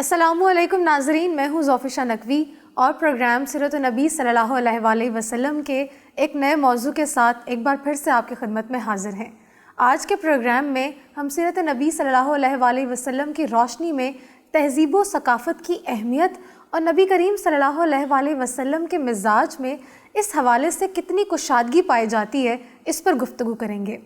السلام علیکم ناظرین، میں ہوں ذوفیشہ نقوی اور پروگرام سیرت النبی صلی اللہ علیہ وآلہ وسلم کے ایک نئے موضوع کے ساتھ ایک بار پھر سے آپ کی خدمت میں حاضر ہیں۔ آج کے پروگرام میں ہم سیرت نبی صلی اللہ علیہ وآلہ وسلم کی روشنی میں تہذیب و ثقافت کی اہمیت اور نبی کریم صلی اللہ علیہ وآلہ وسلم کے مزاج میں اس حوالے سے کتنی کشادگی پائی جاتی ہے، اس پر گفتگو کریں گے۔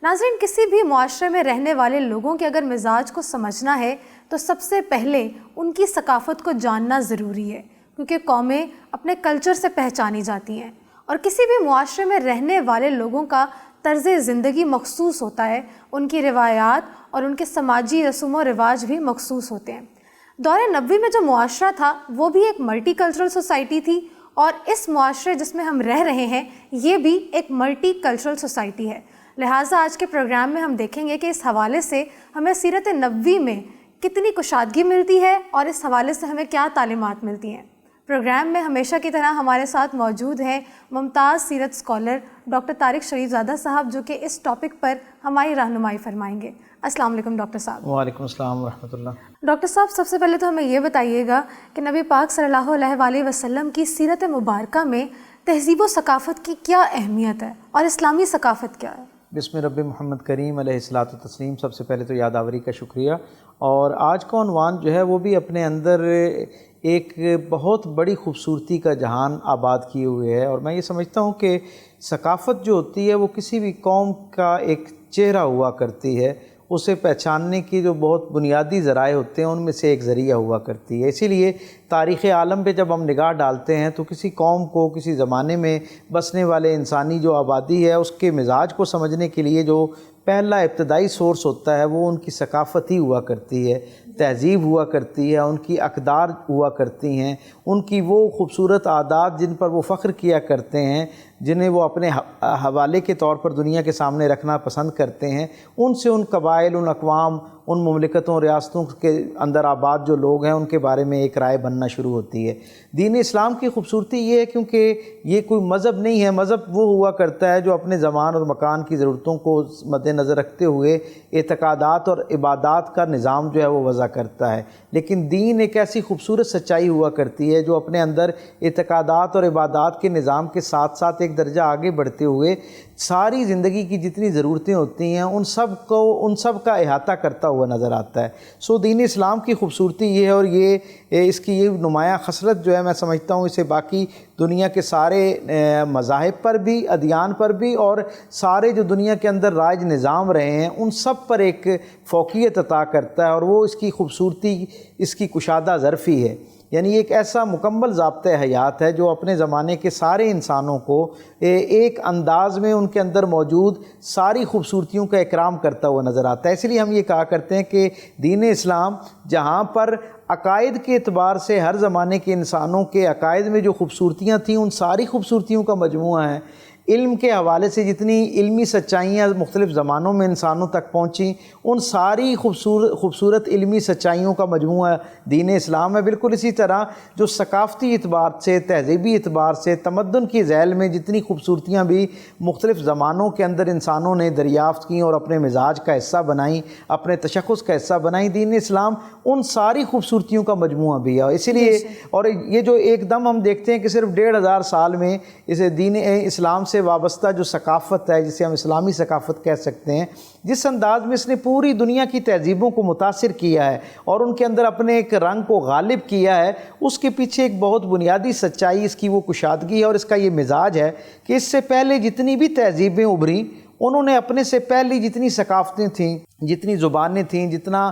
ناظرین، کسی بھی معاشرے میں رہنے والے لوگوں کے اگر مزاج کو سمجھنا ہے تو سب سے پہلے ان کی ثقافت کو جاننا ضروری ہے، کیونکہ قومیں اپنے کلچر سے پہچانی جاتی ہیں اور کسی بھی معاشرے میں رہنے والے لوگوں کا طرز زندگی مخصوص ہوتا ہے، ان کی روایات اور ان کے سماجی رسوم و رواج بھی مخصوص ہوتے ہیں۔ دور نبوی میں جو معاشرہ تھا وہ بھی ایک ملٹی کلچرل سوسائٹی تھی، اور اس معاشرے جس میں ہم رہ رہے ہیں یہ بھی ایک ملٹی کلچرل سوسائٹی ہے۔ لہٰذا آج کے پروگرام میں ہم دیکھیں گے کہ اس حوالے سے ہمیں سیرت نبوی میں کتنی کشادگی ملتی ہے اور اس حوالے سے ہمیں کیا تعلیمات ملتی ہیں۔ پروگرام میں ہمیشہ کی طرح ہمارے ساتھ موجود ہیں ممتاز سیرت اسکالر ڈاکٹر طارق شریف زادہ صاحب، جو کہ اس ٹاپک پر ہماری رہنمائی فرمائیں گے۔ السلام علیکم ڈاکٹر صاحب۔ وعلیکم السلام ورحمۃ اللہ۔ ڈاکٹر صاحب، سب سے پہلے تو ہمیں یہ بتائیے گا کہ نبی پاک صلی اللہ علیہ وآلہ وسلم کی سیرت مبارکہ میں تہذیب و ثقافت کی کیا اہمیت ہے اور اسلامی ثقافت کیا ہے؟ بسم رب محمد کریم علیہ الصلاۃ والتسلیم۔ سب سے پہلے تو یادآوری کا شکریہ، اور آج کا عنوان جو ہے وہ بھی اپنے اندر ایک بہت بڑی خوبصورتی کا جہان آباد کیے ہوئے ہے، اور میں یہ سمجھتا ہوں کہ ثقافت جو ہوتی ہے وہ کسی بھی قوم کا ایک چہرہ ہوا کرتی ہے، اسے پہچاننے کی جو بہت بنیادی ذرائع ہوتے ہیں ان میں سے ایک ذریعہ ہوا کرتی ہے۔ اسی لیے تاریخ عالم پہ جب ہم نگاہ ڈالتے ہیں تو کسی قوم کو، کسی زمانے میں بسنے والے انسانی جو آبادی ہے اس کے مزاج کو سمجھنے کے لیے جو پہلا ابتدائی سورس ہوتا ہے وہ ان کی ثقافت ہی ہوا کرتی ہے، تہذیب ہوا کرتی ہے، ان کی اقدار ہوا کرتی ہیں، ان کی وہ خوبصورت عادات جن پر وہ فخر کیا کرتے ہیں، جنہیں وہ اپنے حوالے کے طور پر دنیا کے سامنے رکھنا پسند کرتے ہیں، ان سے ان قبائل، ان اقوام، ان مملکتوں، ریاستوں کے اندر آباد جو لوگ ہیں ان کے بارے میں ایک رائے بننا شروع ہوتی ہے۔ دین اسلام کی خوبصورتی یہ ہے کیونکہ یہ کوئی مذہب نہیں ہے، مذہب وہ ہوا کرتا ہے جو اپنے زمان اور مکان کی ضرورتوں کو مد نظر رکھتے ہوئے اعتقادات اور عبادات کا نظام جو ہے وہ وضع کرتا ہے، لیکن دین ایک ایسی خوبصورت سچائی ہوا کرتی ہے جو اپنے اندر اعتقادات اور عبادات کے نظام کے ساتھ ساتھ ایک درجہ آگے بڑھتے ہوئے ساری زندگی کی جتنی ضرورتیں ہوتی ہیں ان سب کا احاطہ کرتا ہوا نظر آتا ہے۔ سو دین اسلام کی خوبصورتی یہ ہے، اور اس کی یہ نمایاں خصلت جو ہے میں سمجھتا ہوں اسے باقی دنیا کے سارے مذاہب پر بھی، ادیان پر بھی، اور سارے جو دنیا کے اندر رائج نظام رہے ہیں ان سب پر ایک فوقیت عطا کرتا ہے، اور وہ اس کی خوبصورتی، اس کی کشادہ ظرفی ہے۔ یعنی ایک ایسا مکمل ضابطۂ حیات ہے جو اپنے زمانے کے سارے انسانوں کو ایک انداز میں ان کے اندر موجود ساری خوبصورتیوں کا اکرام کرتا ہوا نظر آتا ہے۔ اس لیے ہم یہ کہا کرتے ہیں کہ دین اسلام جہاں پر عقائد کے اعتبار سے ہر زمانے کے انسانوں کے عقائد میں جو خوبصورتیاں تھیں ان ساری خوبصورتیوں کا مجموعہ ہے، علم کے حوالے سے جتنی علمی سچائیاں مختلف زمانوں میں انسانوں تک پہنچیں ان ساری خوبصورت علمی سچائیوں کا مجموعہ دین اسلام ہے۔ بالکل اسی طرح جو ثقافتی اعتبار سے، تہذیبی اعتبار سے، تمدن کی ذیل میں جتنی خوبصورتیاں بھی مختلف زمانوں کے اندر انسانوں نے دریافت کیں اور اپنے مزاج کا حصہ بنائیں، اپنے تشخص کا حصہ بنائیں، دین اسلام ان ساری خوبصورتیوں کا مجموعہ بھی ہے۔ اسی لیے اور یہ جو ایک دم ہم دیکھتے ہیں کہ صرف 1500 سال میں اسے دین اسلام سے وابستہ جو ثقافت ہے جسے ہم اسلامی ثقافت کہہ سکتے ہیں، جس انداز میں اس نے پوری دنیا کی تہذیبوں کو متاثر کیا ہے اور ان کے اندر اپنے ایک رنگ کو غالب کیا ہے، اس کے پیچھے ایک بہت بنیادی سچائی اس کی وہ کشادگی ہے اور اس کا یہ مزاج ہے کہ اس سے پہلے جتنی بھی تہذیبیں ابھریں انہوں نے اپنے سے پہلی جتنی ثقافتیں تھیں، جتنی زبانیں تھیں، جتنا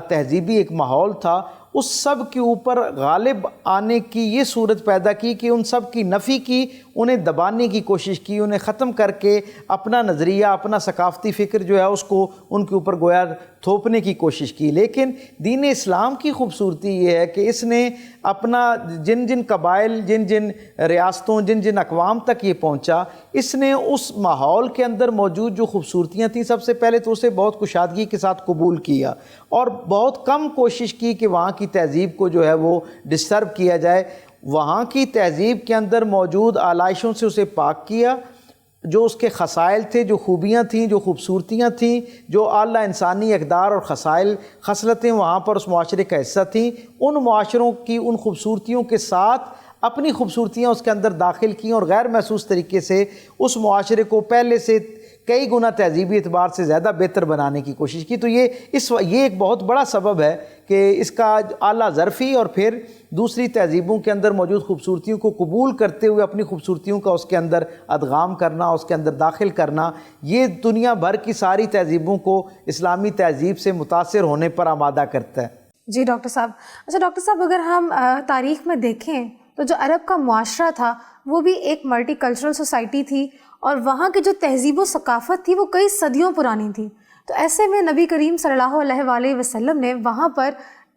تہذیبی ایک ماحول تھا، اس سب کے اوپر غالب آنے کی یہ صورت پیدا کی کہ ان سب کی نفی کی، انہیں دبانے کی کوشش کی، انہیں ختم کر کے اپنا نظریہ، اپنا ثقافتی فکر جو ہے اس کو ان کے اوپر گویا تھوپنے کی کوشش کی۔ لیکن دین اسلام کی خوبصورتی یہ ہے کہ اس نے اپنا جن قبائل، جن ریاستوں، جن اقوام تک یہ پہنچا، اس نے اس ماحول کے اندر موجود جو خوبصورتیاں تھیں سب سے پہلے تو اسے بہت کشادگی کے ساتھ قبول کیا اور بہت کم کوشش کی کہ وہاں کی تہذیب کو جو ہے وہ ڈسٹرب کیا جائے۔ وہاں کی تہذیب کے اندر موجود آلائشوں سے اسے پاک کیا، جو اس کے خصائل تھے، جو خوبیاں تھیں، جو خوبصورتیاں تھیں، جو اعلیٰ انسانی اقدار اور خصلتیں وہاں پر اس معاشرے کا حصہ تھیں، ان معاشروں کی ان خوبصورتیوں کے ساتھ اپنی خوبصورتیاں اس کے اندر داخل کیں اور غیر محسوس طریقے سے اس معاشرے کو پہلے سے کئی گنا تہذیبی اعتبار سے زیادہ بہتر بنانے کی کوشش کی۔ تو یہ ایک بہت بڑا سبب ہے کہ اس کا اعلیٰ ظرفی اور پھر دوسری تہذیبوں کے اندر موجود خوبصورتیوں کو قبول کرتے ہوئے اپنی خوبصورتیوں کا اس کے اندر ادغام کرنا، اس کے اندر داخل کرنا، یہ دنیا بھر کی ساری تہذیبوں کو اسلامی تہذیب سے متاثر ہونے پر آمادہ کرتا ہے۔ جی ڈاکٹر صاحب، اچھا ڈاکٹر صاحب، اگر ہم تاریخ میں دیکھیں تو جو عرب کا معاشرہ تھا وہ بھی ایک ملٹی کلچرل سوسائٹی تھی، اور وہاں کی جو تہذیب و ثقافت تھی وہ کئی صدیوں پرانی تھی۔ تو ایسے میں نبی کریم صلی اللہ علیہ وآلہ وسلم نے وہاں پر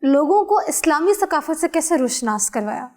لوگوں کو اسلامی ثقافت سے کیسے روشناس کروایا؟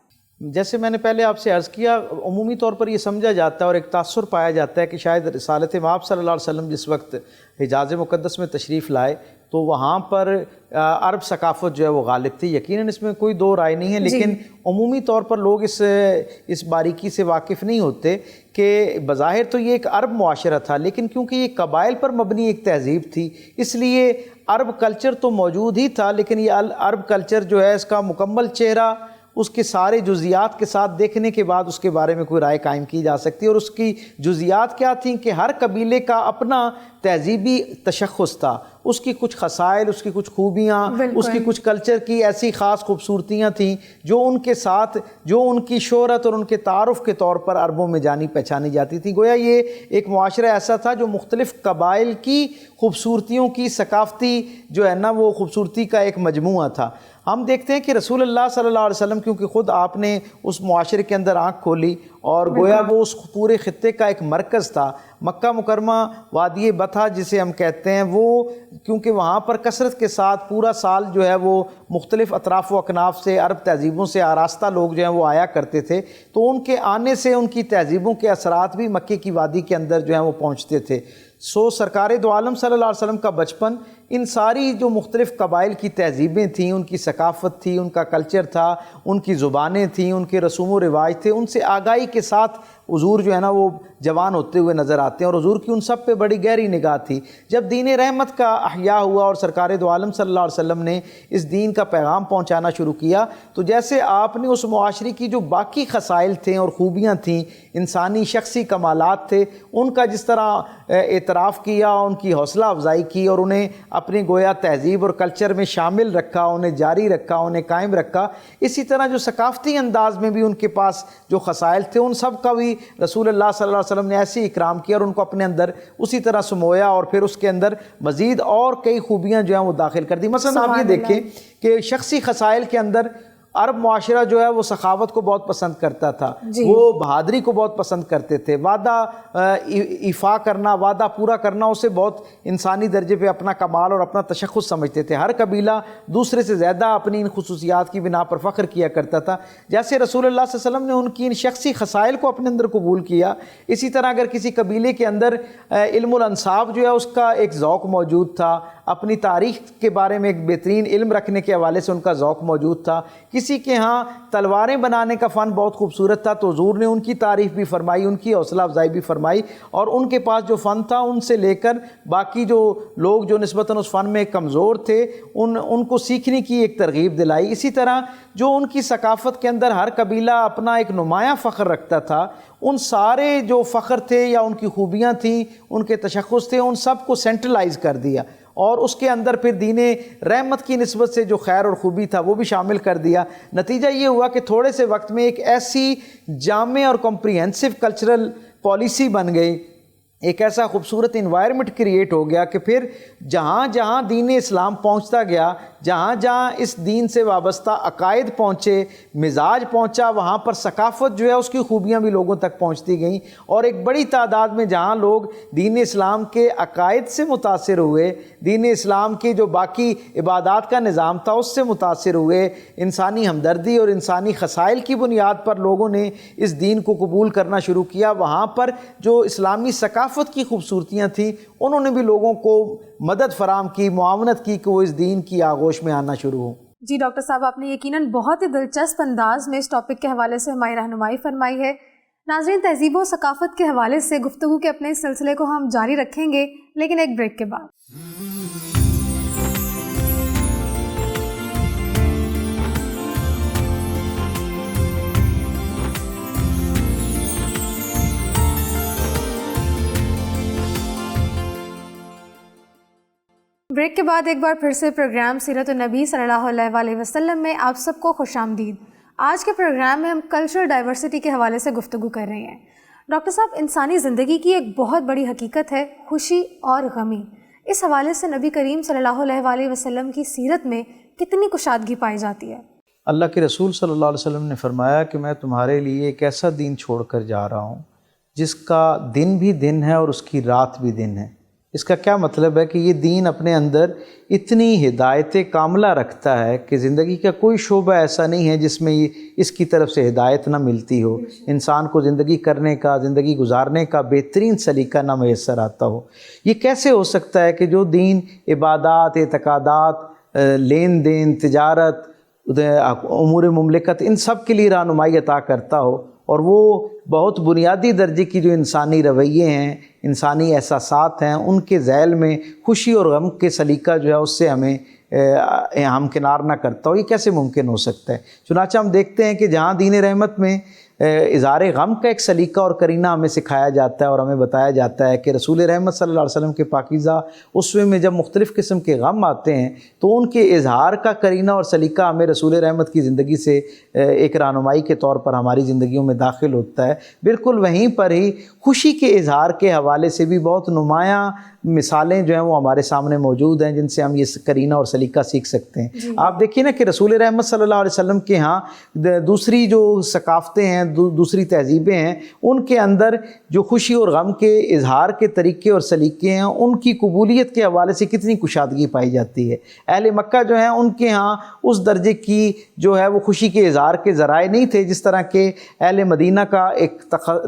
جیسے میں نے پہلے آپ سے عرض کیا، عمومی طور پر یہ سمجھا جاتا ہے اور ایک تاثر پایا جاتا ہے کہ شاید رسالت مآب صلی اللہ علیہ وسلم جس وقت حجاز مقدس میں تشریف لائے تو وہاں پر عرب ثقافت جو ہے وہ غالب تھی، یقیناً اس میں کوئی دو رائے نہیں ہے، لیکن عمومی طور پر لوگ اس باریکی سے واقف نہیں ہوتے کہ بظاہر تو یہ ایک عرب معاشرہ تھا، لیکن کیونکہ یہ قبائل پر مبنی ایک تہذیب تھی، اس لیے عرب کلچر تو موجود ہی تھا، لیکن یہ عرب کلچر جو ہے اس کا مکمل چہرہ اس کے سارے جزیات کے ساتھ دیکھنے کے بعد اس کے بارے میں کوئی رائے قائم کی جا سکتی ہے۔ اور اس کی جزیات کیا تھیں کہ ہر قبیلے کا اپنا تہذیبی تشخص تھا، اس کی کچھ خصائل، اس کی کچھ خوبیاں، اس کی کچھ کلچر کی ایسی خاص خوبصورتیاں تھیں جو ان کے ساتھ، جو ان کی شہرت اور ان کے تعارف کے طور پر عربوں میں جانی پہچانی جاتی تھی۔ گویا یہ ایک معاشرہ ایسا تھا جو مختلف قبائل کی خوبصورتیوں کی ثقافتی جو ہے نا وہ خوبصورتی کا ایک مجموعہ تھا۔ ہم دیکھتے ہیں کہ رسول اللہ صلی اللہ علیہ وسلم کیونکہ خود آپ نے اس معاشرے کے اندر آنکھ کھولی اور گویا وہ اس پورے خطے کا ایک مرکز تھا، مکہ مکرمہ وادی بطحہ جسے ہم کہتے ہیں، وہ کیونکہ وہاں پر کثرت کے ساتھ پورا سال جو ہے وہ مختلف اطراف و اکناف سے عرب تہذیبوں سے آراستہ لوگ جو ہیں وہ آیا کرتے تھے، تو ان کے آنے سے ان کی تہذیبوں کے اثرات بھی مکے کی وادی کے اندر جو ہیں وہ پہنچتے تھے۔ سرکار دو عالم صلی اللہ علیہ وسلم کا بچپن ان ساری جو مختلف قبائل کی تہذیبیں تھیں، ان کی ثقافت تھی، ان کا کلچر تھا، ان کی زبانیں تھیں، ان کے رسوم و رواج تھے، ان سے آگاہی کے ساتھ حضور جو ہے نا وہ جوان ہوتے ہوئے نظر آتے ہیں، اور حضور کی ان سب پہ بڑی گہری نگاہ تھی۔ جب دین رحمت کا احیاء ہوا اور سرکار دو عالم صلی اللہ علیہ وسلم نے اس دین کا پیغام پہنچانا شروع کیا، تو جیسے آپ نے اس معاشرے کی جو باقی خصائل تھے اور خوبیاں تھیں، انسانی شخصی کمالات تھے، ان کا جس طرح اعتراف کیا، ان کی حوصلہ افزائی کی اور انہیں اپنی گویا تہذیب اور کلچر میں شامل رکھا، انہیں جاری رکھا، انہیں قائم رکھا، اسی طرح جو ثقافتی انداز میں بھی ان کے پاس جو خصائل تھے ان سب کا بھی رسول اللہ صلی اللہ علیہ وسلم نے ایسی اکرام کیا اور ان کو اپنے اندر اسی طرح سمویا اور پھر اس کے اندر مزید اور کئی خوبیاں جو ہیں وہ داخل کر دی۔ مثلا آپ یہ دیکھیں کہ شخصی خصائل کے اندر عرب معاشرہ جو ہے وہ سخاوت کو بہت پسند کرتا تھا، وہ بہادری کو بہت پسند کرتے تھے، وعدہ ایفا کرنا، وعدہ پورا کرنا اسے بہت انسانی درجے پہ اپنا کمال اور اپنا تشخص سمجھتے تھے۔ ہر قبیلہ دوسرے سے زیادہ اپنی ان خصوصیات کی بنا پر فخر کیا کرتا تھا۔ جیسے رسول اللہ صلی اللہ علیہ وسلم نے ان کی ان شخصی خصائل کو اپنے اندر قبول کیا، اسی طرح اگر کسی قبیلے کے اندر علم الانصاب جو ہے اس کا ایک ذوق موجود تھا، اپنی تاریخ کے بارے میں ایک بہترین علم رکھنے کے حوالے سے ان کا ذوق موجود تھا، کسی کے ہاں تلواریں بنانے کا فن بہت خوبصورت تھا تو حضور نے ان کی تعریف بھی فرمائی، ان کی حوصلہ افزائی بھی فرمائی، اور ان کے پاس جو فن تھا ان سے لے کر باقی جو لوگ جو نسبتاً اس فن میں کمزور تھے ان کو سیکھنے کی ایک ترغیب دلائی۔ اسی طرح جو ان کی ثقافت کے اندر ہر قبیلہ اپنا ایک نمایاں فخر رکھتا تھا، ان سارے جو فخر تھے یا ان کی خوبیاں تھیں، ان کے تشخص تھے، ان سب کو سینٹرلائز کر دیا اور اس کے اندر پھر دین رحمت کی نسبت سے جو خیر اور خوبی تھا وہ بھی شامل کر دیا۔ نتیجہ یہ ہوا کہ تھوڑے سے وقت میں ایک ایسی جامع اور کمپریہنسو کلچرل پالیسی بن گئی، ایک ایسا خوبصورت انوائرمنٹ کریٹ ہو گیا کہ پھر جہاں جہاں دین اسلام پہنچتا گیا، جہاں جہاں اس دین سے وابستہ عقائد پہنچے، مزاج پہنچا، وہاں پر ثقافت جو ہے اس کی خوبیاں بھی لوگوں تک پہنچتی گئیں، اور ایک بڑی تعداد میں جہاں لوگ دین اسلام کے عقائد سے متاثر ہوئے، دین اسلام کے جو باقی عبادات کا نظام تھا اس سے متاثر ہوئے، انسانی ہمدردی اور انسانی خصائل کی بنیاد پر لوگوں نے اس دین کو قبول کرنا شروع کیا، وہاں پر جو اسلامی ثقافت کی خوبصورتیاں تھیں انہوں نے بھی لوگوں کو مدد فراہم کی، معاونت کی کہ وہ اس دین کی آغوش میں آنا شروع ہوں۔ جی ڈاکٹر صاحب، آپ نے یقیناً بہت ہی دلچسپ انداز میں اس ٹاپک کے حوالے سے ہماری رہنمائی فرمائی ہے۔ ناظرین، تہذیب و ثقافت کے حوالے سے گفتگو کے اپنے اس سلسلے کو ہم جاری رکھیں گے، لیکن ایک بریک کے بعد۔ بریک کے بعد ایک بار پھر سے پروگرام سیرت النبی صلی اللہ علیہ وآلہ وسلم میں آپ سب کو خوش آمدید۔ آج کے پروگرام میں ہم کلچرل ڈائیورسٹی کے حوالے سے گفتگو کر رہے ہیں۔ ڈاکٹر صاحب، انسانی زندگی کی ایک بہت بڑی حقیقت ہے خوشی اور غمی۔ اس حوالے سے نبی کریم صلی اللہ علیہ وآلہ وسلم کی سیرت میں کتنی کشادگی پائی جاتی ہے؟ اللہ کے رسول صلی اللہ علیہ وسلم نے فرمایا کہ میں تمہارے لیے ایک ایسا دین چھوڑ کر جا رہا ہوں جس کا دن بھی دن ہے اور اس کی رات بھی دن ہے۔ اس کا کیا مطلب ہے کہ یہ دین اپنے اندر اتنی ہدایت کاملہ رکھتا ہے کہ زندگی کا کوئی شعبہ ایسا نہیں ہے جس میں اس کی طرف سے ہدایت نہ ملتی ہو، انسان کو زندگی کرنے کا، زندگی گزارنے کا بہترین سلیقہ نہ میسر آتا ہو۔ یہ کیسے ہو سکتا ہے کہ جو دین عبادات، اعتقادات، لین دین، تجارت، امور مملکت، ان سب کے لیے رہنمائی عطا کرتا ہو، اور وہ بہت بنیادی درجے کی جو انسانی رویے ہیں، انسانی احساسات ہیں، ان کے ذیل میں خوشی اور غم کے سلیقہ جو ہے اس سے ہمیں ہمکنار نہ کرتا ہو، یہ کیسے ممکن ہو سکتا ہے؟ چنانچہ ہم دیکھتے ہیں کہ جہاں دین رحمت میں اظہار غم کا ایک سلیقہ اور کرینہ ہمیں سکھایا جاتا ہے اور ہمیں بتایا جاتا ہے کہ رسول رحمت صلی اللہ علیہ وسلم کے پاکیزہ اسوے میں جب مختلف قسم کے غم آتے ہیں تو ان کے اظہار کا کرینہ اور سلیقہ ہمیں رسول رحمت کی زندگی سے ایک رہنمائی کے طور پر ہماری زندگیوں میں داخل ہوتا ہے۔ بالکل وہیں پر ہی خوشی کے اظہار کے حوالے سے بھی بہت نمایاں مثالیں جو ہیں وہ ہمارے سامنے موجود ہیں جن سے ہم یہ کرینہ اور سلیقہ سیکھ سکتے ہیں۔ آپ دیکھیے نا کہ رسول رحمت صلی اللہ علیہ وسلم کے ہاں دوسری جو ثقافتیں ہیں، دوسری تہذیبیں ہیں، ان کے اندر جو خوشی اور غم کے اظہار کے طریقے اور سلیقے ہیں، ان کی قبولیت کے حوالے سے کتنی کشادگی پائی جاتی ہے۔ اہل مکہ جو ہیں ان کے ہاں اس درجے کی جو ہے وہ خوشی کے اظہار کے ذرائع نہیں تھے جس طرح کہ اہل مدینہ کا ایک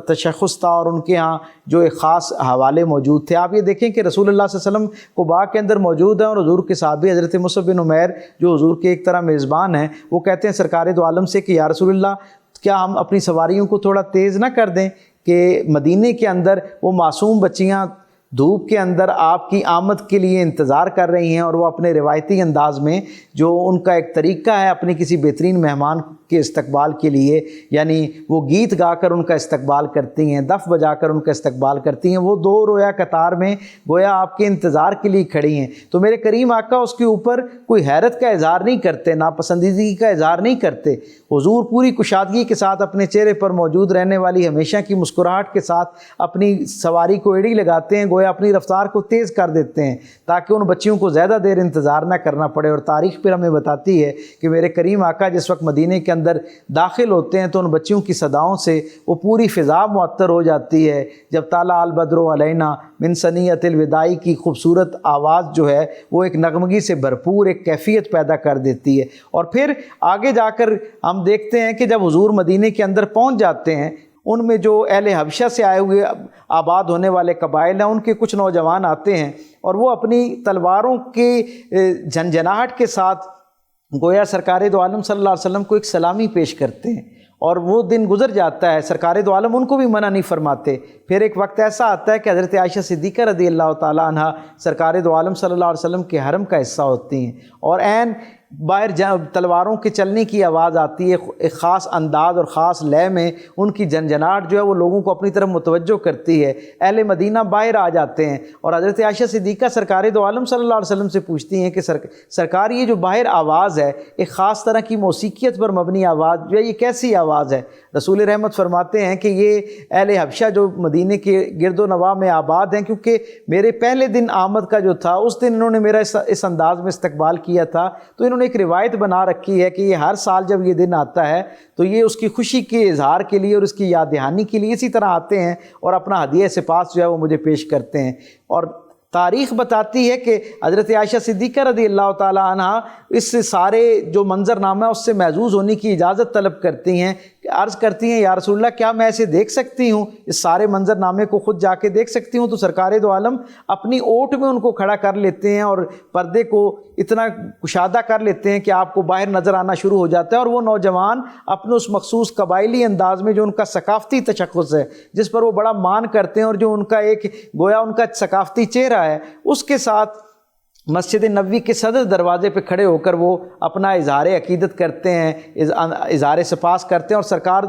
تشخص تھا، اور ان کے ہاں جو ایک خاص حوالے موجود تھے۔ آپ یہ دیکھیں کہ رسول اللہ صلی اللہ علیہ وسلم قباء کے اندر موجود ہیں، اور حضور کے صحابی حضرت مصعب بن عمیر جو حضور کے ایک طرح میزبان ہیں، وہ کہتے ہیں سرکار دو عالم سے کہ یا رسول اللہ، کیا ہم اپنی سواریوں کو تھوڑا تیز نہ کر دیں کہ مدینے کے اندر وہ معصوم بچیاں دھوپ کے اندر آپ کی آمد کے لیے انتظار کر رہی ہیں، اور وہ اپنے روایتی انداز میں جو ان کا ایک طریقہ ہے اپنی کسی بہترین مہمان کے استقبال کے لیے، یعنی وہ گیت گا کر ان کا استقبال کرتی ہیں، دف بجا کر ان کا استقبال کرتی ہیں، وہ دو رویا قطار میں گویا آپ کے انتظار کے لیے کھڑی ہیں، تو میرے کریم آقا اس کے اوپر کوئی حیرت کا اظہار نہیں کرتے، ناپسندیدگی کا اظہار نہیں کرتے۔ حضور پوری کشادگی کے ساتھ اپنے چہرے پر موجود رہنے والی ہمیشہ کی مسکراہٹ کے ساتھ اپنی سواری کو ایڑی لگاتے ہیں، گویا اپنی رفتار کو تیز کر دیتے ہیں تاکہ ان بچیوں کو زیادہ دیر انتظار نہ کرنا پڑے۔ اور تاریخ پھر ہمیں بتاتی ہے کہ میرے کریم آقا جس وقت مدینے کے اندر داخل ہوتے ہیں تو ان بچیوں کی صداؤں سے وہ پوری فضا معطر ہو جاتی ہے۔ جب طلع البدر علینا من ثنیۃ الوداع کی خوبصورت آواز جو ہے وہ ایک نغمگی سے بھرپور ایک کیفیت پیدا کر دیتی ہے۔ اور پھر آگے جا کر ہم دیکھتے ہیں کہ جب حضور مدینے کے اندر پہنچ جاتے ہیں، ان میں جو اہل حبشہ سے آئے ہوئے آباد ہونے والے قبائل ہیں، ان کے کچھ نوجوان آتے ہیں اور وہ اپنی تلواروں کے جھنجھناہٹ کے ساتھ گویا سرکار دو عالم صلی اللہ علیہ وسلم کو ایک سلامی پیش کرتے ہیں، اور وہ دن گزر جاتا ہے، سرکار دو عالم ان کو بھی منع نہیں فرماتے۔ پھر ایک وقت ایسا آتا ہے کہ حضرت عائشہ صدیقہ رضی اللہ تعالیٰ عنہ سرکار دو عالم صلی اللہ علیہ وسلم کے حرم کا حصہ ہوتی ہیں، اور عین باہر تلواروں کے چلنے کی آواز آتی ہے، ایک خاص انداز اور خاص لے میں ان کی جھنجھناہٹ جو ہے وہ لوگوں کو اپنی طرف متوجہ کرتی ہے۔ اہل مدینہ باہر آ جاتے ہیں اور حضرت عائشہ صدیقہ سرکار دو عالم صلی اللہ علیہ وسلم سے پوچھتی ہیں کہ سرکار یہ جو باہر آواز ہے، ایک خاص طرح کی موسیقیت پر مبنی آواز جو ہے، یہ کیسی آواز ہے؟ رسول رحمت فرماتے ہیں کہ یہ اہل حبشہ جو مدینے کے گرد و نواح میں آباد ہیں، کیونکہ میرے پہلے دن آمد کا جو تھا اس دن انہوں نے میرا اس انداز میں استقبال کیا تھا، تو انہوں نے ایک روایت بنا رکھی ہے کہ یہ ہر سال جب یہ دن آتا ہے تو یہ اس کی خوشی کے اظہار کے لیے اور اس کی یاد دہانی کے لیے اسی طرح آتے ہیں اور اپنا ہدیہ سپاس جو ہے وہ مجھے پیش کرتے ہیں۔ اور تاریخ بتاتی ہے کہ حضرت عائشہ صدیقہ رضی اللہ تعالیٰ عنہ اس سارے جو منظر نامہ ہے اس سے محظوظ ہونے کی اجازت طلب کرتی ہیں عرض کرتی ہیں یا رسول اللہ کیا میں ایسے دیکھ سکتی ہوں، اس سارے منظر نامے کو خود جا کے دیکھ سکتی ہوں؟ تو سرکار دو عالم اپنی اوٹ میں ان کو کھڑا کر لیتے ہیں اور پردے کو اتنا کشادہ کر لیتے ہیں کہ آپ کو باہر نظر آنا شروع ہو جاتا ہے، اور وہ نوجوان اپنے اس مخصوص قبائلی انداز میں جو ان کا ثقافتی تشخص ہے، جس پر وہ بڑا مان کرتے ہیں اور جو ان کا ایک گویا ان کا ثقافتی چہرہ ہے، اس کے ساتھ مسجد نبوی کے صدر دروازے پہ کھڑے ہو کر وہ اپنا اظہار عقیدت کرتے ہیں، اظہار سپاس کرتے ہیں، اور سرکار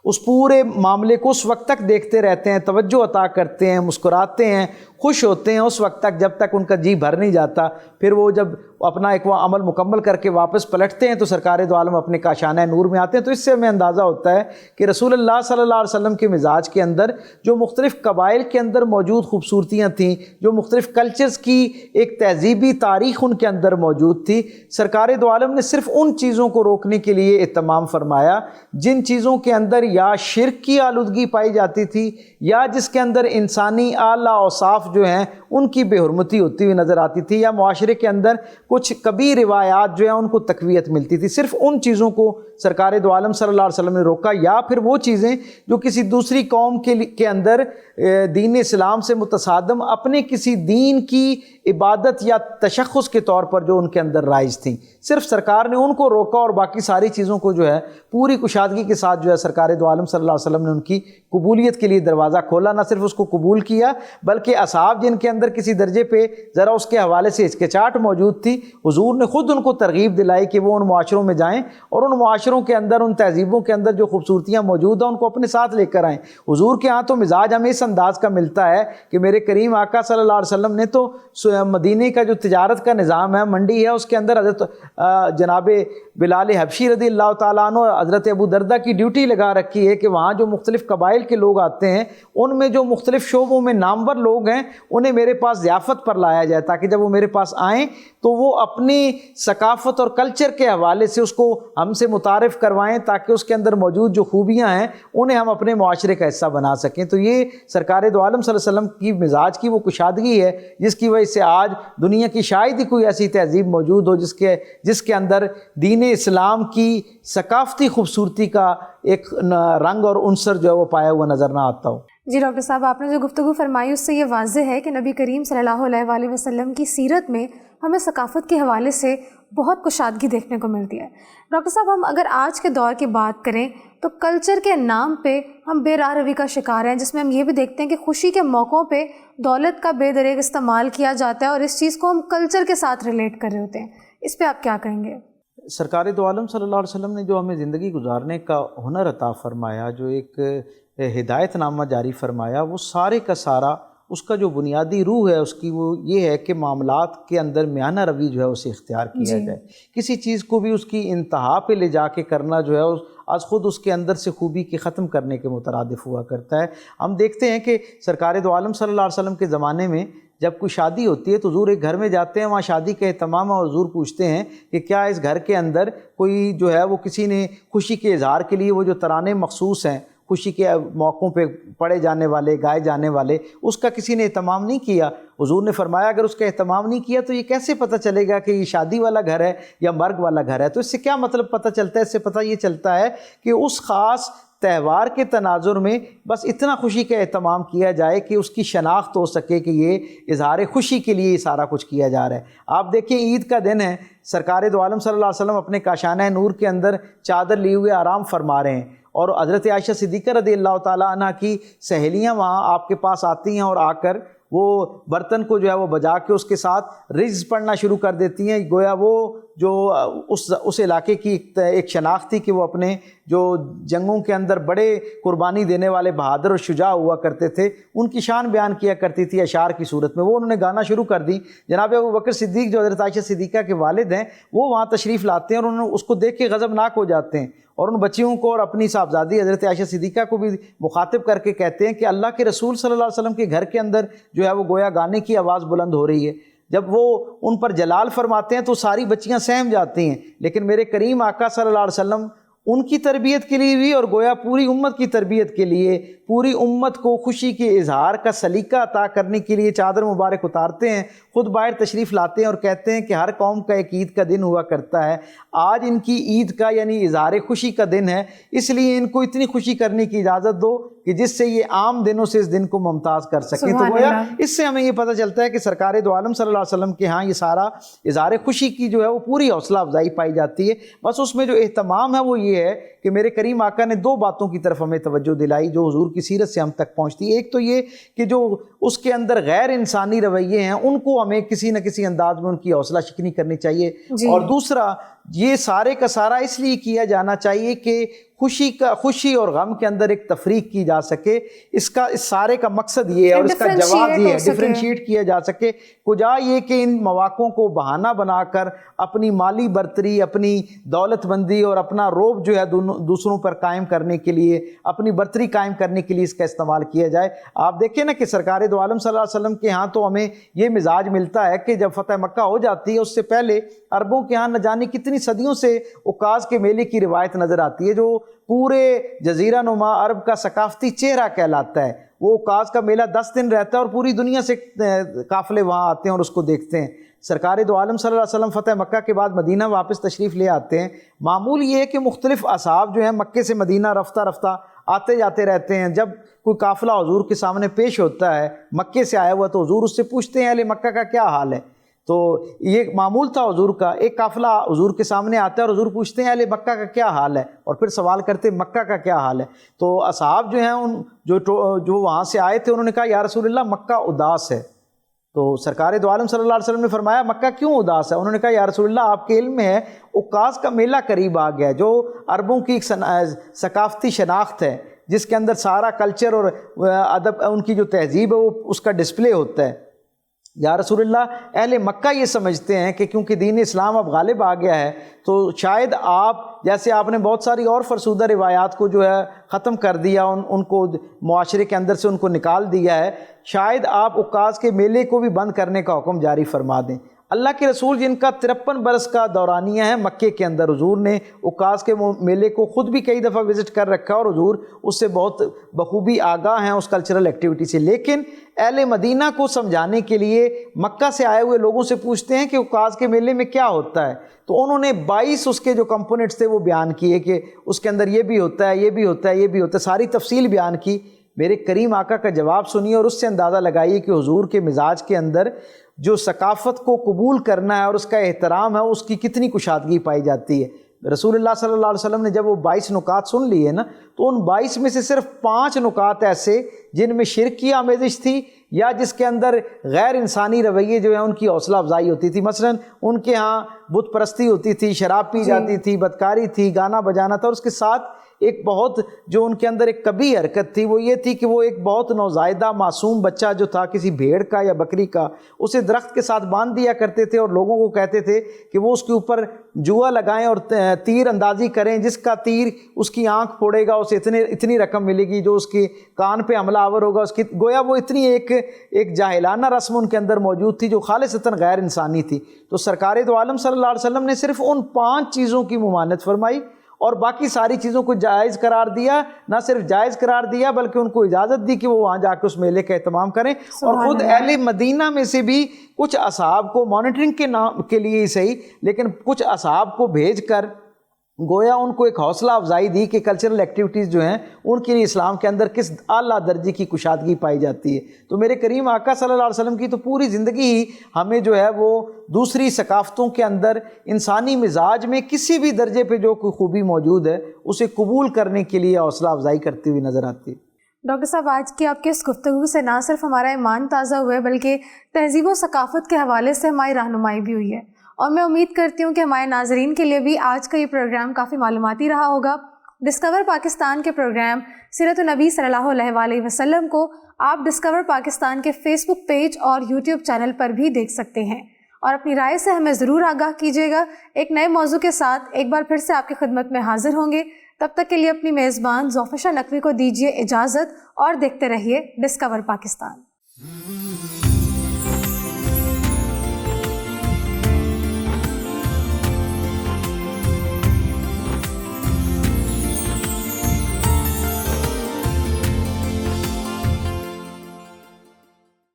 اس پورے معاملے کو اس وقت تک دیکھتے رہتے ہیں، توجہ عطا کرتے ہیں، مسکراتے ہیں، خوش ہوتے ہیں اس وقت تک جب تک ان کا جی بھر نہیں جاتا۔ پھر وہ جب اپنا ایک وہ عمل مکمل کر کے واپس پلٹتے ہیں تو سرکار دو عالم اپنے کاشانہ نور میں آتے ہیں۔ تو اس سے ہمیں اندازہ ہوتا ہے کہ رسول اللہ صلی اللہ علیہ وسلم کے مزاج کے اندر جو مختلف قبائل کے اندر موجود خوبصورتیاں تھیں، جو مختلف کلچرز کی ایک تہذیبی تاریخ ان کے اندر موجود تھی، سرکار دو عالم نے صرف ان چیزوں کو روکنے کے لیے اہتمام فرمایا جن چیزوں کے اندر یا شرک کی آلودگی پائی جاتی تھی یا جس کے اندر انسانی اعلیٰ اوصاف جو ہیں ان کی بے حرمتی ہوتی ہوئی نظر آتی تھی، یا معاشرے کے اندر کچھ کبھی روایات جو ہیں ان کو تقویت ملتی تھی۔ صرف ان چیزوں کو سرکار دو عالم صلی اللہ علیہ وسلم نے روکا، یا پھر وہ چیزیں جو کسی دوسری قوم کے اندر دین اسلام سے متصادم اپنے کسی دین کی عبادت یا تشخص کے طور پر جو ان کے اندر رائج تھیں، صرف سرکار نے ان کو روکا، اور باقی ساری چیزوں کو جو ہے پوری کشادگی کے ساتھ جو ہے سرکار دو عالم صلی اللہ علیہ وسلم نے ان کی قبولیت کے لیے دروازہ کھولا۔ نہ صرف اس کو قبول کیا بلکہ اصحاب جن کے اندر کسی درجے پہ ذرا اس کے حوالے سے ہچکچاہٹ موجود تھی، حضور نے خود ان کو ترغیب دلائی کہ وہ ان معاشروں میں جائیں اور ان معاشروں کے اندر، ان تہذیبوں کے اندر جو خوبصورتیاں موجود ہیں ان کو اپنے ساتھ لے کر آئیں۔ حضور کے ہاں تو مزاج ہمیں اس انداز کا ملتا ہے کہ میرے کریم آقا صلی اللہ علیہ وسلم نے تو مدینے کا جو تجارت کا نظام ہے، منڈی ہے، اس کے اندر حضرت جناب بلال حبشی رضی اللہ تعالیٰ عنہ اور حضرت ابو دردہ کی ڈیوٹی لگا رکھی ہے کہ وہاں جو مختلف قبائل کے لوگ آتے ہیں ان میں جو مختلف شعبوں میں نامور لوگ ہیں انہیں میرے پاس ضیافت پر لایا جائے، تاکہ جب وہ میرے پاس آئیں تو وہ اپنی ثقافت اور کلچر کے حوالے سے اس کو ہم سے متعارف کروائیں، تاکہ اس کے اندر موجود جو خوبیاں ہیں انہیں ہم اپنے معاشرے کا حصہ بنا سکیں۔ تو یہ سرکار دو عالم صلی اللہ علیہ وسلم کی مزاج کی وہ کشادگی ہے جس کی وجہ سے آج دنیا کی شاید ہی کوئی ایسی تہذیب موجود ہو جس کے اندر دین اسلام کی ثقافتی خوبصورتی کا ایک رنگ اور عنصر جو ہے وہ پایا ہوا نظر نہ آتا ہو۔ جی ڈاکٹر صاحب، آپ نے جو گفتگو فرمائی اس سے یہ واضح ہے کہ نبی کریم صلی اللہ علیہ وآلہ وسلم کی سیرت میں ہمیں ثقافت کے حوالے سے بہت کشادگی دیکھنے کو ملتی ہے۔ ڈاکٹر صاحب، ہم اگر آج کے دور کی بات کریں تو کلچر کے نام پہ ہم بے راہ روی کا شکار ہیں، جس میں ہم یہ بھی دیکھتے ہیں کہ خوشی کے موقعوں پہ دولت کا بے دریغ استعمال کیا جاتا ہے اور اس چیز کو ہم کلچر کے ساتھ ریلیٹ کر رہے ہوتے ہیں۔ اس پہ آپ کیا کہیں گے؟ سرکار دو عالم صلی اللہ علیہ وسلم نے جو ہمیں زندگی گزارنے کا ہنر عطا فرمایا، جو ایک ہدایت نامہ جاری فرمایا، وہ سارے کا سارا اس کا جو بنیادی روح ہے اس کی وہ یہ ہے کہ معاملات کے اندر میانہ روی جو ہے اسے اختیار کیا جائے۔ کسی چیز کو بھی اس کی انتہا پہ لے جا کے کرنا جو ہے آج خود اس کے اندر سے خوبی کی ختم کرنے کے مترادف ہوا کرتا ہے۔ ہم دیکھتے ہیں کہ سرکار دو عالم صلی اللہ علیہ وسلم کے زمانے میں جب کوئی شادی ہوتی ہے تو حضور ایک گھر میں جاتے ہیں، وہاں شادی کا اہتمام ہے، اور حضور پوچھتے ہیں کہ کیا اس گھر کے اندر کوئی جو ہے وہ کسی نے خوشی کے اظہار کے لیے وہ جو ترانے مخصوص ہیں، خوشی کے موقعوں پہ پڑھے جانے والے، گائے جانے والے، اس کا کسی نے اہتمام نہیں کیا؟ حضور نے فرمایا اگر اس کا اہتمام نہیں کیا تو یہ کیسے پتہ چلے گا کہ یہ شادی والا گھر ہے یا مرگ والا گھر ہے؟ تو اس سے کیا مطلب پتہ چلتا ہے؟ اس سے پتہ یہ چلتا ہے کہ اس خاص تہوار کے تناظر میں بس اتنا خوشی کا اہتمام کیا جائے کہ اس کی شناخت ہو سکے کہ یہ اظہار خوشی کے لیے یہ سارا کچھ کیا جا رہا ہے۔ آپ دیکھیں عید کا دن ہے، سرکار دو عالم صلی اللہ علیہ وسلم اپنے کاشانہ نور کے اندر چادر لیے ہوئے آرام فرما رہے ہیں، اور حضرت عائشہ صدیقہ رضی اللہ تعالیٰ عنہ کی سہیلیاں وہاں آپ کے پاس آتی ہیں اور آ کر وہ برتن کو جو ہے وہ بجا کے اس کے ساتھ رجز پڑھنا شروع کر دیتی ہیں، گویا وہ جو اس علاقے کی ایک شناخت تھی کہ وہ اپنے جو جنگوں کے اندر بڑے قربانی دینے والے بہادر اور شجاع ہوا کرتے تھے ان کی شان بیان کیا کرتی تھی اشعار کی صورت میں، وہ انہوں نے گانا شروع کر دی۔ جناب ابوبکر صدیق جو حضرت عائشہ صدیقہ کے والد ہیں وہ وہاں تشریف لاتے ہیں اور انہوں نے اس کو دیکھ کے غضبناک ہو جاتے ہیں، اور ان بچیوں کو اور اپنی صاحبزادی حضرت عائشہ صدیقہ کو بھی مخاطب کر کے کہتے ہیں کہ اللہ کے رسول صلی اللہ علیہ وسلم کے گھر کے اندر جو ہے وہ گویا گانے کی آواز بلند ہو رہی ہے۔ جب وہ ان پر جلال فرماتے ہیں تو ساری بچیاں سہم جاتی ہیں، لیکن میرے کریم آقا صلی اللہ علیہ وسلم ان کی تربیت کے لیے بھی اور گویا پوری امت کی تربیت کے لیے، پوری امت کو خوشی کے اظہار کا سلیقہ عطا کرنے کے لیے چادر مبارک اتارتے ہیں، خود باہر تشریف لاتے ہیں اور کہتے ہیں کہ ہر قوم کا ایک عید کا دن ہوا کرتا ہے، آج ان کی عید کا یعنی اظہار خوشی کا دن ہے، اس لیے ان کو اتنی خوشی کرنے کی اجازت دو کہ جس سے یہ عام دنوں سے اس دن کو ممتاز کر سکیں۔ تو گویا اس سے ہمیں یہ پتہ چلتا ہے کہ سرکار دو عالم صلی اللہ علیہ وسلم کے ہاں یہ سارا اظہار خوشی کی جو ہے وہ پوری حوصلہ افزائی پائی جاتی ہے۔ بس اس میں جو اہتمام ہے وہ یہ ہے کہ میرے کریم آقا نے دو باتوں کی طرف ہمیں توجہ دلائی جو حضور کی سیرت سے ہم تک پہنچتی ہے۔ ایک تو یہ کہ جو اس کے اندر غیر انسانی رویے ہیں ان کو ہمیں کسی نہ کسی انداز میں ان کی حوصلہ شکنی کرنی چاہیے، اور دوسرا یہ سارے کا سارا اس لیے کیا جانا چاہیے کہ خوشی اور غم کے اندر ایک تفریق کی جا سکے۔ اس سارے کا مقصد یہ ہے اور اس کا جواب یہ ہے، ڈفرینشیٹ کیا جا سکے، کجا یہ کہ ان مواقعوں کو بہانہ بنا کر اپنی مالی برتری، اپنی دولت مندی اور اپنا روب جو ہے دوسروں پر قائم کرنے کے لیے، اپنی برتری قائم کرنے کے لیے اس کا استعمال کیا جائے۔ آپ دیکھیں نا کہ سرکار دو عالم صلی اللہ علیہ وسلم کے ہاں تو ہمیں یہ مزاج ملتا ہے کہ جب فتح مکہ ہو جاتی ہے اس سے پہلے عربوں کے ہاں نہ جانے کتنی صدیوں سے عکاظ کے میلے کی روایت نظر آتی ہے جو پورے جزیرہ نما عرب کا ثقافتی چہرہ کہلاتا ہے۔ وہ عکاظ کا میلہ 10 دن رہتا ہے اور پوری دنیا سے قافلے وہاں آتے ہیں اور اس کو دیکھتے ہیں۔ سرکار دو عالم صلی اللہ علیہ وسلم فتح مکہ کے بعد مدینہ واپس تشریف لے آتے ہیں۔ معمول یہ ہے کہ مختلف اصحاب جو ہیں مکے سے مدینہ رفتہ رفتہ آتے جاتے رہتے ہیں۔ جب کوئی قافلہ حضور کے سامنے پیش ہوتا ہے مکے سے آیا ہوا تو حضور اس سے پوچھتے ہیں اہل مکہ کا کیا حال ہے۔ تو یہ معمول تھا حضور کا، ایک قافلہ حضور کے سامنے آتا ہے اور حضور پوچھتے ہیں اہل مکہ کا کیا حال ہے، اور پھر سوال کرتے ہیں مکہ کا کیا حال ہے۔ تو اصحاب جو ہیں جو وہاں سے آئے تھے انہوں نے کہا یا رسول اللہ مکہ اداس ہے۔ تو سرکار دو عالم صلی اللہ علیہ وسلم نے فرمایا مکہ کیوں اداس ہے؟ انہوں نے کہا یا رسول اللہ آپ کے علم میں ہے عکاظ کا میلہ قریب آ گیا جو عربوں کی ایک ثقافتی شناخت ہے جس کے اندر سارا کلچر اور ادب ان کی جو تہذیب ہے وہ اس کا ڈسپلے ہوتا ہے۔ یا رسول اللہ اہل مکہ یہ سمجھتے ہیں کہ کیونکہ دین اسلام اب غالب آ گیا ہے تو شاید آپ جیسے آپ نے بہت ساری اور فرسودہ روایات کو جو ہے ختم کر دیا، ان کو معاشرے کے اندر سے ان کو نکال دیا ہے، شاید آپ عکاظ کے میلے کو بھی بند کرنے کا حکم جاری فرما دیں۔ اللہ کے رسول جن کا 53 برس کا دورانیہ ہے مکے کے اندر، حضور نے عکاظ کے میلے کو خود بھی کئی دفعہ وزٹ کر رکھا اور حضور اس سے بہت بخوبی آگاہ ہیں اس کلچرل ایکٹیویٹی سے، لیکن اہل مدینہ کو سمجھانے کے لیے مکہ سے آئے ہوئے لوگوں سے پوچھتے ہیں کہ عکاظ کے میلے میں کیا ہوتا ہے، تو انہوں نے 22 اس کے جو کمپوننٹس تھے وہ بیان کیے کہ اس کے اندر یہ بھی ہوتا ہے، یہ بھی ہوتا ہے، یہ بھی ہوتا ہے، ساری تفصیل بیان کی۔ میرے کریم آقا کا جواب سنیے اور اس سے اندازہ لگائیے کہ حضور کے مزاج کے اندر جو ثقافت کو قبول کرنا ہے اور اس کا احترام ہے اس کی کتنی کشادگی پائی جاتی ہے۔ رسول اللہ صلی اللہ علیہ وسلم نے جب وہ 22 نکات سن لیے نا تو ان 22 میں سے صرف 5 نکات ایسے جن میں شرک کی آمیزش تھی یا جس کے اندر غیر انسانی رویے جو ہیں ان کی حوصلہ افزائی ہوتی تھی، مثلا ان کے ہاں بت پرستی ہوتی تھی، شراب پی جاتی تھی، بدکاری تھی، گانا بجانا تھا، اور اس کے ساتھ ایک بہت جو ان کے اندر ایک کبھی حرکت تھی وہ یہ تھی کہ وہ ایک بہت نوزائیدہ معصوم بچہ جو تھا کسی بھیڑ کا یا بکری کا اسے درخت کے ساتھ باندھ دیا کرتے تھے اور لوگوں کو کہتے تھے کہ وہ اس کے اوپر جوا لگائیں اور تیر اندازی کریں، جس کا تیر اس کی آنکھ پھوڑے گا اسے اتنی رقم ملے گی، جو اس کے کان پہ حملہ آور ہوگا اس کی، گویا وہ اتنی ایک جاہلانہ رسم ان کے اندر موجود تھی جو خالصتاً غیر انسانی تھی۔ تو سرکار دو عالم صلی اللہ علیہ وسلم نے صرف ان 5 چیزوں کی ممانعت فرمائی اور باقی ساری چیزوں کو جائز قرار دیا، نہ صرف جائز قرار دیا بلکہ ان کو اجازت دی کہ وہ وہاں جا کے اس میلے کا اہتمام کریں، اور خود اہل مدینہ میں سے بھی کچھ اصحاب کو مانیٹرنگ کے نام کے لیے ہی صحیح لیکن کچھ اصحاب کو بھیج کر گویا ان کو ایک حوصلہ افزائی دی کہ کلچرل ایکٹیویٹیز جو ہیں ان کے لیے اسلام کے اندر کس اعلیٰ درجے کی کشادگی پائی جاتی ہے۔ تو میرے کریم آقا صلی اللہ علیہ وسلم کی تو پوری زندگی ہی ہمیں جو ہے وہ دوسری ثقافتوں کے اندر انسانی مزاج میں کسی بھی درجے پہ جو کوئی خوبی موجود ہے اسے قبول کرنے کے لیے حوصلہ افزائی کرتی ہوئی نظر آتی ہے۔ ڈاکٹر صاحب، آج کی آپ کی اس گفتگو سے نہ صرف ہمارا ایمان تازہ ہوا ہے بلکہ تہذیب و ثقافت کے حوالے سے ہماری رہنمائی بھی ہوئی ہے، اور میں امید کرتی ہوں کہ ہمارے ناظرین کے لیے بھی آج کا یہ پروگرام کافی معلوماتی رہا ہوگا۔ ڈسکور پاکستان کے پروگرام سیرت النبی صلی اللہ علیہ وسلم کو آپ ڈسکور پاکستان کے فیس بک پیج اور یوٹیوب چینل پر بھی دیکھ سکتے ہیں، اور اپنی رائے سے ہمیں ضرور آگاہ کیجیے گا۔ ایک نئے موضوع کے ساتھ ایک بار پھر سے آپ کی خدمت میں حاضر ہوں گے، تب تک کے لیے اپنی میزبان ظوفشہ نقوی کو دیجیے اجازت اور دیکھتے رہیے ڈسکور پاکستان۔